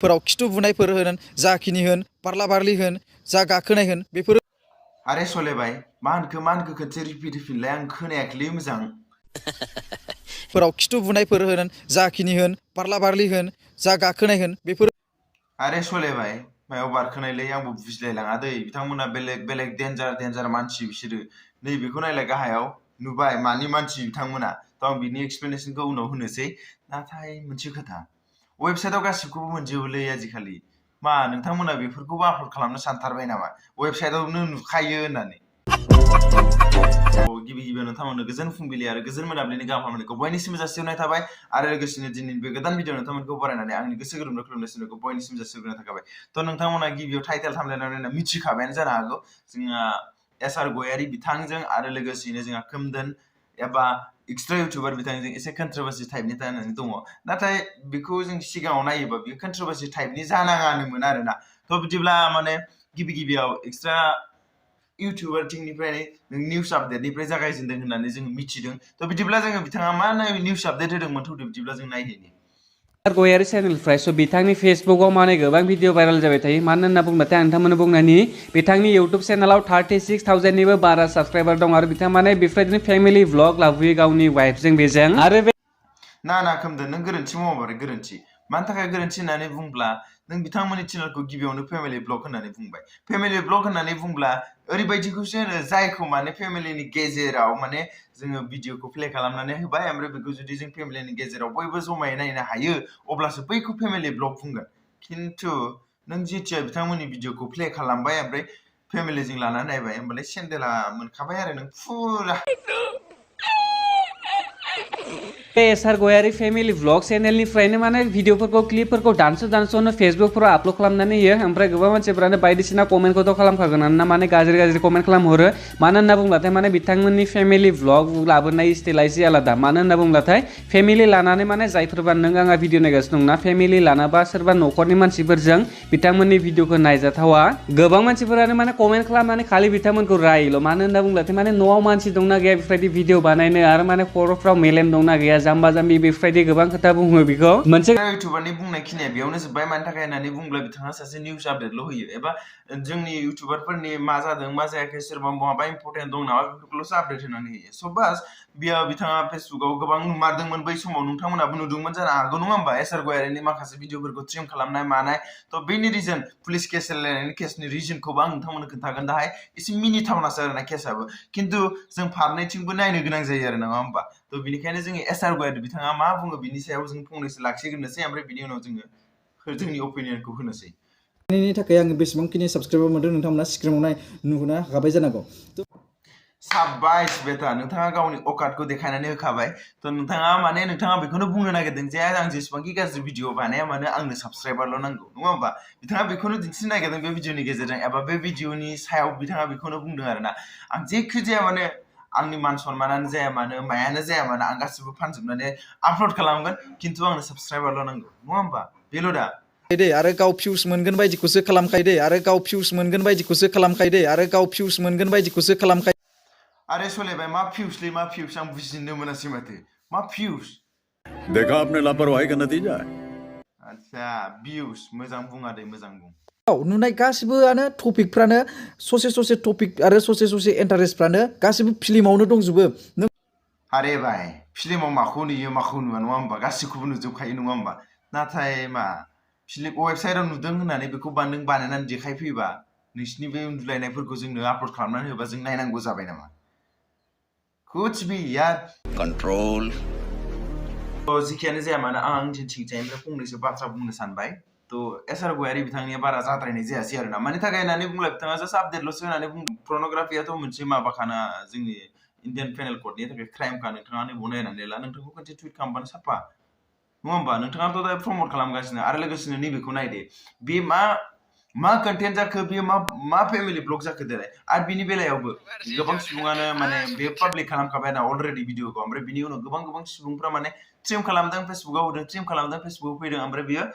फोराव खिथु बुनायफोर होन जाखिनि होन पार्ला बारलि होन जा गाखोनाय होन बेफोर आरे सलेबाय मा होनखो खनसे रिपिट होफिनलाय आं खोनायाखैलै मोजां फोराव खिथु बुनायफोर होन जाखिनि होन पार्ला बारलि होन जा गाखोनाय होन बेफोर आरे सलेबाय मायाव बारखोनायलै आंबो बुजिलायलाङा दै बिथांमोना बेलेग डेन्जार मानसि बिसोरो नैबेखौ नायलाय गाहायाव नुबाय मानि मानसि बिथांमोना थ' आं बिनि एक्सप्लेनेसनखौ उनाव होनोसै नाथाय मोनसे खोथा वेबसाइटआव गासिबखौबो मोनजोबोलै आजिखालि मा नोंथांमोना बेफोरखौबो आपल'ड खालामनो सानथारबाय नामा वेबसाइटआवनो नुखायो होननानै गिबि गिबियाव नोंथांमोननो गोजोन फुंबिलि आरो गोजोन मोनाबिलिनि गाहाम हामलायनायखौ बयनिसिमबो जासिहरनाय थाबाय आरो लोगोसेनो दिनैनि बे गोदान भिडिअ नोंथांमोनखौ बरायनानै आंनि गोसो गोरबोनिफ्राय खुलुमनाय सिबिनायखौ बयनिसिम जासिहरनाय थाबाय थ' नोंथांमोना गिबियाव टाइटेल थामलायनानै मिथिखाबायानो जानो हागौ जोंहा एसआर गयारी बिथांजों आरो लोगोसेनो जोंहा खोमदोन एबा एक्सट्रा इउटुबार बिथांजों एसे कन्ट्रोभार्सि टाइपनि जानानै दङ नाथाय बेखौ जों सिगाङाव नायोबा बेयो कन्ट्रोभार्सि टाइपनि जानाङानोमोन आरोना थ' बिदिब्ला माने गिबियाव एक्सट्रा इउटुबार टिमनिफ्राय निउस आपडेटनिफ्राय जागायजेनदों होननानै जों मिथिदों थ' बिदिब्ला जोङो बिथाङा मा निउस आपडेट होदोंमोन थौदो बिदिब्ला जों नायदिनि गयारी चेनेलनिफ्राय स' बिथांनि फेसबुकआव माने गोबां भिडिअ भाइरेल जाबाय थायो मानो होनना बुंबाथाय आं नोंथांमोननो बुंनायनि बिथांनि इउटुब चेनेलाव 36,000निबो बारा साबस्क्राइबार दं आरो बिथाङा माने बेफोरबायदिनो फेमिलि व्लग लाबोयो गावनि वाइफजों बेजों आरो ना खोमदोन नों गोरोन्थि मावबाय गोरोन्थि मानि थाखाय गोरोन्थि होननानै बुंब्ला नों बिथांमोननि चेनेलखौ गिबियावनो फेमिलि ब्लग होननानै बुंबाय फेमिलि ब्लग होननानै बुंब्ला ओरैबायदिखौसो होनो जायखौ माने फेमिलिनि गेजेराव माने जोङो भिडिअखौ प्ले खालामनानै होबाय ओमफ्राय बेखौ जुदि जों फेमिलिनि गेजेराव बयबो जमायै नायनो हायो अब्लासो बैखौ फेमिलि ब्लग बुंगोन खिन्थु नों जेथिया बिथांमोननि भिडिअखौ प्ले खालामबाय ओमफ्राय फेमिलिजों लानानै नायबाय होमबालाय सेन्देला मोनखाबाय आरो नों फुरा एसआर गयारी फेमिलि व्लग चेनेलनिफ्रायनो माने भिडिअफोरखौ क्लिपफोरखौ दानस'नो फेसबुकफोराव आपल'ड खालामनानै होयो ओमफ्राय गोबां मानसिफोरानो बायदिसिना कमेन्टखौथ' खालामखागोन ना माने गाज्रि कमेन्ट खालामहरो मानो होनना बुंब्लाथाय माने बिथांमोननि फेमिलि व्लग लाबोनाय स्टाइला एसे आलादा मानो होनना बुंब्लाथाय फेमिलि लानानै माने जायफोरबा नों आंहा भिडिअ नायगासिनो दंना फेमिलि लानाबा सोरबा न'खरनि मानसिफोरजों बिथांमोननि भिडिअखौ नायजाथावा गोबां मानसिफोरानो माने कमेन्ट खालामनानै खालि बिथांमोनखौ रायोल' मानो होनना बुंब्लाथाय माने न'आव मानसि दंना गैया बेफोरबायदि भिडिअ बानायनो आरो माने खर'फ्राव मेलेम दंना गैया जाम्बा जाम्बि बेफोरबायदि गोबां खोथा बुङो बेखौ मोनसे इउटुबारनि बुंनाय खिनिया बेयावनो जोब्बाय मानि थाखाय होननानै बुंब्ला बिथाङा सासे निउस आपडेटल' होयो एबा जोंनि इउटुबारफोरनि मा जादों मा जायाखै सोरबा माबा इम्परटेन्ट दं नामा बेफोरखौल'सो आपडेट होनानै होयो स' बास बेयाव बिथाङा फेसबुकाव गोबां नुमारदोंमोन बै समाव नोंथांमोनाबो नुदोंमोन जानो हागौ नङा होमबा एसआर गयारीनि माखासे भिडिअफोरखौ ट्रिम खालामनाय मानाय थ' बेनि रिजन पुलिस केस लायनायनि केसनि रिजनखौबो आं नोंथांमोननो खोन्थागोन दाहाय एसे मिनिथावनासो आरोना केसाबो खिन्थु जों फारनैथिंबो नायनो गोनां जायो आरो नङा होमबा थ' बेनिखायनो जोङो एसआर गयारी बिथाङा मा बुङो बिनि सायाव जों फंनैसो लाखिग्रोनोसै ओमफ्राय बिनि उनाव जोङो जोंनि अपिनियनखौ होनोसै नि थाखाय आं बेसेबांखिनि साबस्क्राइबार मोनदों नोंथांमोना स्क्रिनाव नुनो हाखाबाय जानांगौ साबायस बेटा नोंथाङा गावनि अकातखौ देखायनानै होखाबाय थ' नोंथाङा बेखौनो बुंनो नागिरदों जे आं जेसेबांखि गाज्रि भिडिअ बानाया मानो आंनो साबस्क्राइबारल' नांगौ नङा होमबा बिथाङा बेखौनो दिन्थिनो नागिरदों बे भिडिअनि गेजेरजों एबा बे भिडिअनि सायाव बिथाङा बेखौनो बुंदों आरोना आं जेखि जाया माने आंनि मान सनमानानो जाया मानो मायानो जाया मानो आं गासिबो फानजोबनानै आपल'ड खालामगोन खिन्थु आंनो साबस्क्राइबारल' नांगौ नङा होमबा बेल' दा दे आरो गाव फिउस मोनगोन बायदिखौसो खालामखायो दे आरो गाव फिउस मोनगोन बायदिखौसो खालामखायो दे आरो गाव फिउस मोनगोन बायदिखौसो खालामखायो अरे सोलेबाय मा फिउसलै मा फिउस आं बुजिनो मोनासै माथो मा फिउस देखा आपने लापरवाही का नतीजा है आच्छा भिउस मोजां बुङा दे मोजां बुं नुनाय गासिबोआनो टपिकफ्रानो ससे टपिक आरो ससे इन्टारेस्टफ्रानो गासिबो फिल्मावनो दंजोबो नों आरे भाई फिल्माव माखौ नुयो माखौ नुवा नङा होमबा गासिखौबो नुजोबखायो नङा होमबा नाथाय मा फिल्म वेबसाइटआव नुदों होननानै बेखौ नों बानायनानै देखायफैबा नोंसिनि बे उन्दुलायनायफोरखौ जोंनो आपल'ड खालामनानै होबा जों नायनांगौ जाबाय नामा कुछ भी यार कंट्रोल जिखियानो जाया मानो आं आंनिथिंजायनिफ्राय फंनैसो बाथ्रा बुंनो सानबाय थ' एसआर गयारी बिथांनिया बारा जाद्रायनाय जायासै आरोना मानि थाखाय होननानै बुंब्ला बिथाङा जास्ट आपडेटल'सो होननानै बुंदों पर्न'ग्राफियाथ' मोनसे माबाखाना जोंनि इन्डियान पेनेल क'डनि थाखाय क्राइमखा नोंथाङा नैबाव नायनानै ला नोंथांखौ खनसे टुइट खालामबानो साफा नङा होमबा नोंथाङाथ' दा प्रमट खालामगासिनो आरो लोगोसेनो नैबेखौ नायदे बे मा कन्टेन्ट जाखो बेयो मा फेमिलि ब्लग जाखो देलाय आरो बिनि बेलायावबो गोबां सुबुङानो माने बे पाब्लिक खालामखाबाय ना अलरेडि भिडिअखौ ओमफ्राय बिनि उनाव गोबां सुबुंफ्रा माने ट्रिम खालामदों फेसबुकाव होदों ट्रिम खालामदों फेसबुकाव फैदों ओमफ्राय बियो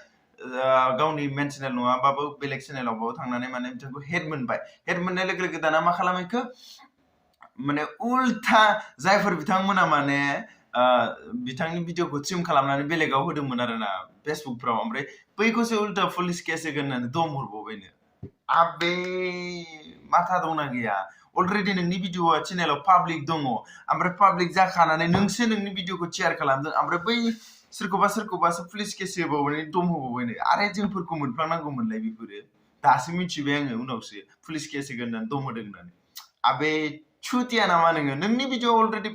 गावनि मेन चेनेल नङाबाबो बेलेग चेनेलावबाबो थांनानै माने बिथांखौ हेड मोनबाय हेड मोननाय लोगो लोगो दाना मा खालामैखो माने उल्था जायफोर बिथांमोना माने बिथांनि भिडिअखौ ट्रिम खालामनानै बेलेगाव होदोंमोन आरोना फेसबुकफ्राव ओमफ्राय बैखौसो उल्टा पुलिस केस होगोन होननानै दम हरबावबायनो आबे माथा दंना गैया अलरेडि नोंनि भिडिअआ चेनेलाव पाब्लिक दङ ओमफ्राय पाब्लिक जाखानानै नोंसो नोंनि भिडिअखौ शेयार खालामदों ओमफ्राय बै सोरखौबासो पुलिस केस होबावनानै दम होबावबायनो आरे जोंफोरखौ मोनफ्लांनांगौमोनलाय बेफोरो दासो मिथिबाय आङो उनावसो पुलिस केस होगोन होननानै दम होदों होननानै आबे छुतिया नामा नोङो नोंनि भिडिअ अलरेडि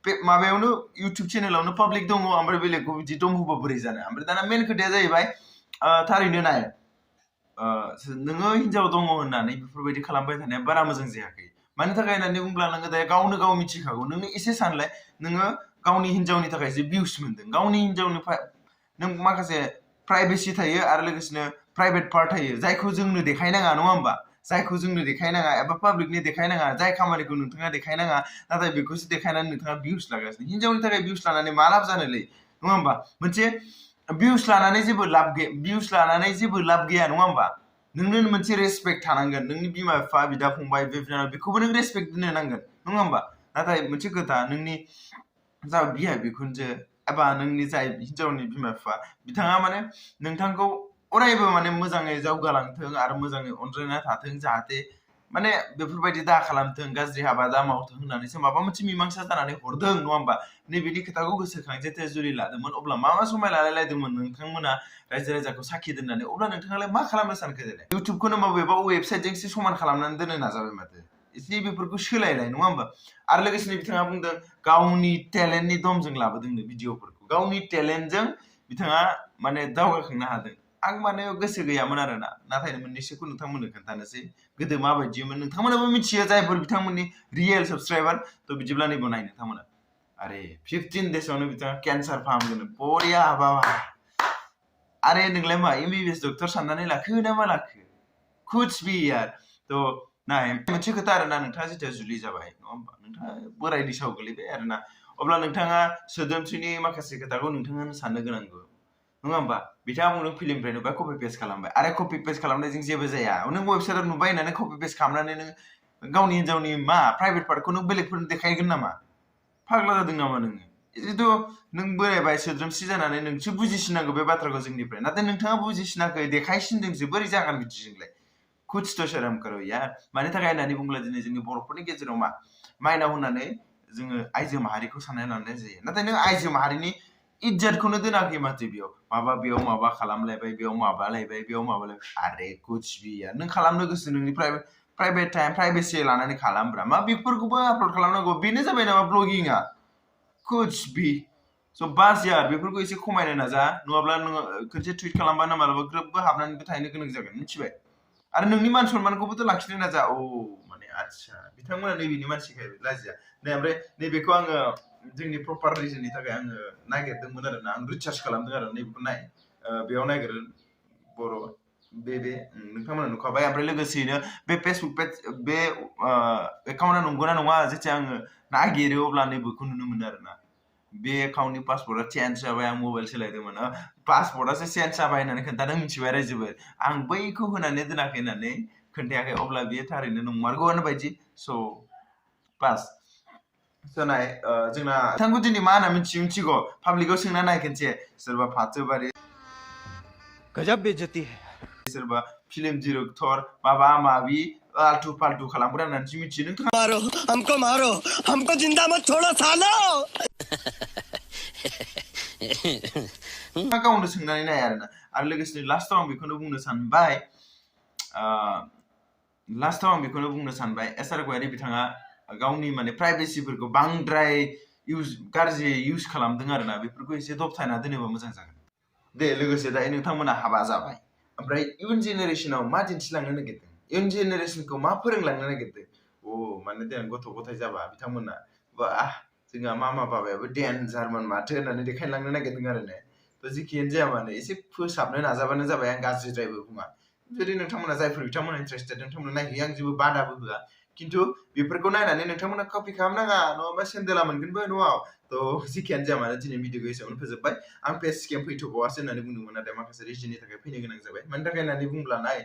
माबायावनो इउटुब चेनेलावनो पाब्लिक दङ ओमफ्राय बेलेगखौ बिदि दम होबा बोरै जानो ओमफ्राय दाना मेन खोथाया जाहैबाय थारैनो नाय नोङो हिनजाव दङ होननानै बेफोरबायदि खालामबाय थानाया बारा मोजां जायाखै मानि थाखाय होननानै बुंब्ला नोङो दा गावनो गाव मिथिखागौ नोङो एसे सानलाय नोङो गावनि हिनजावनि थाखाय जे भिउस मोनदों गावनि हिनजावनि नों माखासे प्राइभेसि थायो आरो लोगोसेनो प्राइभेट पार्ट थायो जायखौ जोंनो देखायनाङा नङा होमबा जायखौ जोंनो देखायनाङा एबा पाब्लिकनि देखायनाङा जाय खामानिखौ नोंथाङा देखायनाङा नाथाय बेखौसो देखायनानै नोंथाङा भिउस लागासिनो हिनजावनि थाखाय भिउस लानानै मा लाब जानोलै नङा होमबा मोनसे भिउस लानानै जेबो लाब गैया नङा होमबा नोंनो मोनसे रेसपेक्ट थानांगोन नोंनि बिमा बिफा बिदा फंबाय बिनानाव बेखौबो नों रेसपेक्ट होनो नांगोन नङा होमबा नाथाय मोनसे खोथा नोंनि जा बिहाव बिखुनजो एबा नोंनि जाय हिनजावनि बिमा बिफा बिथाङा माने नोंथांखौ अरायबो माने मोजाङै जौगालांथों आरो मोजाङै अनज्लायना थाथों जाहाथे माने बेफोरबायदि दा खालामथों गाज्रि हाबा दा मावथों होननानैसो माबा मोनसे मिमांसा जानानै हरदों नङा होमबा नैबेनि खोथाखौ गोसोखां जेथे जुलि लादोंमोन अब्ला मा समाय लालायलायदोंमोन नोंथांमोना रायजो राजाखौ साखि दोननानै अब्ला नोंथाङालाय मा खालामनो सानखो जेने इउटुबखौनो बबेबा वेबसाइटजोंसो समान खालामनानै दोननो नाजाबाय माथो एसे बेफोरखौ सोलायलाय नङा होमबा आरो लोगोसेनो बिथाङा बुंदों गावनि टेलेन्टनि दमजों लाबोदोंनो भिडिअफोरखौ गावनि टेलेन्टजों बिथाङा माने दावगाखांनो हादों आं माने गोसो गैयामोन आरोना नाथाय मोननैसोखौ नोंथांमोननो खोन्थानोसै गोदो माबायदिमोन नोंथांमोनाबो मिथियो जायफोर बिथांमोननि रियेल साबस्क्राइबार थ' बिदिब्ला नैबो नाय नोंथांमोना अरे 15 डेसआवनो बिथाङा केन्सार फाहामगोन बरिया बाबा अरे नोंलाय मा एमबिबिएस डक्टर साननानै लाखो ना मा लाखो कुछ भी यार थ' नाय मोनसे खोथा आरोना नोंथाङा जेथिया जुलि जाबाय नङा होमबा नोंथाङा बोराय दिसाव गोलैबाय आरोना अब्ला नोंथाङा सोदोमस्रिनि माखासे खोथाखौ नोंथाङा साननो गोनांगौ नङा होमबा बिथाङा बुंदों फिल्मनिफ्राय नुबाय कपि पेस्ट खालामबाय आरो कपि पेस्ट खालामनायजों जेबो जाया नों वेबसाइटआव नुबाय होननानै कपि पेस्ट खालामनानै नों गावनि हिनजावनि मा प्राइभेट पार्टखौ नों बेलेगफोरनो देखायगोन नामा फाग्ला जादों नामा नोङो जिथु नों बोरायबाय सोद्रोमस्रि जानानै नोंसो बुजिसिनांगौ बे बाथ्राखौ जोंनिफ्राय नाथाय नोंथाङा बुजिसिनाखै देखायसिनदोंसो बोरै जागोन बिदिजोंलाय कुछ तो शर्म करो यार मानि थाखाय होननानै बुंब्ला दिनै जोंनि बर'फोरनि गेजेराव मा माइनाव होननानै जोङो आइजो माहारिखौ साननानै लानाय जायो नाथाय नों आइजो माहारिनि इज्जतखौनो दोनाखै माथो बेयाव माबा खालामलायबाय बेयाव माबालायबाय बेयाव माबालायबाय आरे कुछ भी यार नों खालामनो गोसो नोंनि प्राइभेट टाइम प्राइभेसि लानानै खालामब्रा मा बेफोरखौबो आपल'ड खालामनांगौ बेनो जाबाय नामा ब्लगिंआ कुछ भी स' बास यार बेफोरखौ एसे खमायनो नाजा नङाब्ला नोङो खनसे टुइट खालामबानो मालाबा ग्रोबबो हाबनानैबो थाहैनो गोनां जागोन मिथिबाय आरो नोंनि मान सन्मानखौबोथ' लाखिनो नाजा माने आच्छा बिथांमोना नैबेनि मानसिखाय लाजिया नै ओमफ्राय नैबेखौ आङो जोंनि प्रपार रिजननि थाखाय आङो नागिरदोंमोन आरोना आं रिसार्च खालामदों आरो नैबेखौ नाय बेयाव नागिरो बर' बे नोंथांमोना नुखाबाय ओमफ्राय लोगोसेयैनो बे फेसबुक पेज बे एकाउन्टआ नंगौना नङा जेथिया आङो नागिरो अब्ला नैबेखौ नुनो मोनो आरोना बे एकाउन्टनि पासवर्डआ चेन्ज जाबाय आं मबाइल सोलायदोंमोन पासवर्डआसो चेन्ज जाबाय होननानै खोन्थादों मिथिबाय रायजोबो आं बैखौ होनानै दोनाखै होननानै खोन्थायाखै अब्ला बेयो थारैनो नंमारगौआनो बायदि स' बास नाय जोंना बिथांखौ दिनै मा होनना मिथिगौ पाब्लिकआव सोंना नाय खनसे सोरबा फाथोबारि गजब बेइज्जती है सोरबा फिल्म डिरेक्टर माबा माबि आल्टु फाल्टु खालामग्रा होननानैसो मिथियो नोंथाङा मारो हमको जिंदा मत छोड़ो सालो गावनो सोंनानै नाय आरोना आरो लोगोसेनो लास्टआव आं बेखौनो बुंनो सानबाय एसार गयारि बिथाङा गावनि माने प्राइभेसिफोरखौ बांद्राय गाज्रि इउज खालामदों आरोना बेफोरखौ एसे दबथायना दोनोबा मोजां जागोन दे लोगोसे दायो नोंथांमोना हाबा जाबाय ओमफ्राय इयुन जेनेरेसनाव मा दिन्थिलांनो नागिरदों इयुन जेनेरेसनखौ मा फोरोंलांनो नागिरदों माने देन गथ' गथाय जाबा बिथांमोना जोंहा मामा बाबायाबो डेन्जारमोन माथो होननानै देखायलांनो नागिरदों आरो ने थ' जिखियानो जाया मानो एसे फोसाबनो नाजाबानो जाबाय आं गाज्रिद्रायबो बुङा जुदि नोंथांमोना जायफोर बिथांमोना इन्टारेस्टेड नोंथांमोना नायहैयो आं जेबो बादाबो होआ खिन्थु बेफोरखौ नायनानै नोंथांमोना कपि खालामनाङा नङाबा सेन्देला मोनगोनबो न'आव थ' जिखियानो जाया मानो दिनै भिडिअखौ एसेयावनो फोजोबबाय आं पेज स्केम फैथ'बावासो होननानै बुंदोंमोन नाथाय माखासे रिजननि थाखाय फैनो गोनां जाबाय मानि थाखाय होननानै बुंब्ला नाय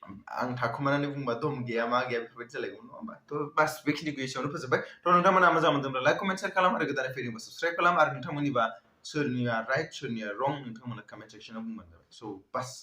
आं थाखुमानानै बुंबा दम गैया मा गैया बेफोरबायदि जालायगौमोन नङा होमबा थ' बास बेखिनिखौ एसेयावनो फोजोबबाय थ' नोंथांमोना मोजां मोनदोंब्ला लाइक कमेन्ट शेयार खालाम आरो गोदानै फैदोंबा साबस्क्राइब खालाम आरो नोंथांमोननिबा सोरनिया राइट सोरनिया रं नोंथांमोना कमेन्ट सेक्सनाव बुंबानो जाबाय स' बास